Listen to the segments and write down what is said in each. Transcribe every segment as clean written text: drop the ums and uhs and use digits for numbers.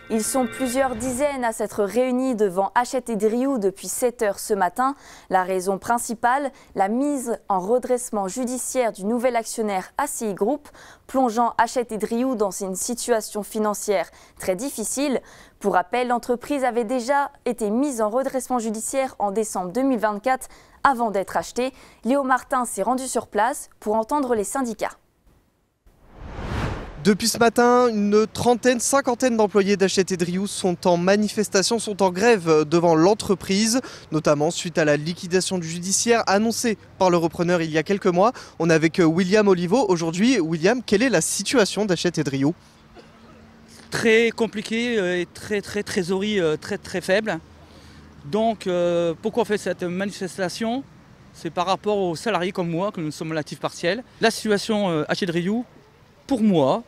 Ils sont plusieurs dizaines à s'être réunis devant Hachette et Drioult depuis 7 h ce matin. La raison principale, la mise en redressement judiciaire du nouvel actionnaire ACI Group, plongeant Hachette et Drioult dans une situation financière très difficile. Pour rappel, l'entreprise avait déjà été mise en redressement judiciaire en décembre 2024 avant d'être achetée. Léo Martin s'est rendu sur place pour entendre les syndicats. Depuis ce matin, une cinquantaine d'employés d'Hachette et Drioult sont en manifestation, sont en grève devant l'entreprise, notamment suite à la liquidation du judiciaire annoncée par le repreneur il y a quelques mois. On est avec William Oliveau. Aujourd'hui, William, quelle est la situation d'Hachette et Drioult ? Très compliqué et trésorerie très faible. Donc pourquoi on fait cette manifestation ? C'est par rapport aux salariés comme moi, que nous sommes relatifs partiels. La situation Hachette et Drioult, pour moi,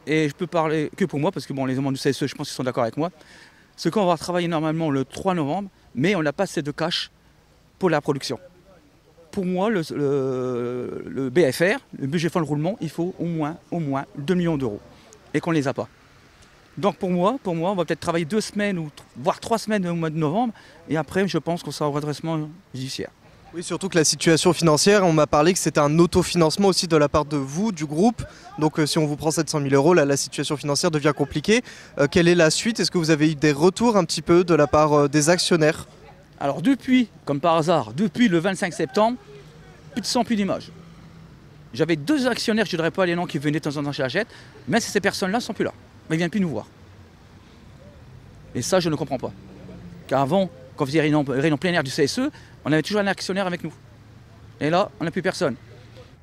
et je peux parler que pour moi, parce que bon, les membres du CSE, je pense qu'ils sont d'accord avec moi, c'est qu'on va travailler normalement le 3 novembre, mais on n'a pas assez de cash pour la production. Pour moi, le BFR, le budget fonds de roulement, il faut au moins 2 millions d'euros, et qu'on ne les a pas. Donc pour moi, on va peut-être travailler 2 semaines, ou voire 3 semaines au mois de novembre, et après, je pense qu'on sera au redressement judiciaire. Oui, surtout que la situation financière, on m'a parlé que c'était un autofinancement aussi de la part de vous, du groupe. Donc si on vous prend 700 000 euros, là, la situation financière devient compliquée. Quelle est la suite ? Est-ce que vous avez eu des retours un petit peu de la part des actionnaires ? Alors depuis, comme par hasard, depuis le 25 septembre, plus de son, plus d'image. J'avais 2 actionnaires, je ne dirais pas les noms, qui venaient de temps en temps chez Hachette, mais ces personnes-là ne sont plus là. Ils ne viennent plus nous voir. Et ça, je ne comprends pas. Car avant, quand on faisait réunion plein air du CSE, on avait toujours un actionnaire avec nous. Et là, on n'a plus personne.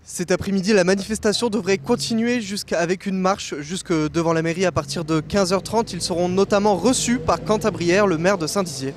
Cet après-midi, la manifestation devrait continuer avec une marche jusque devant la mairie à partir de 15 h 30. Ils seront notamment reçus par Quentin Brière, le maire de Saint-Dizier.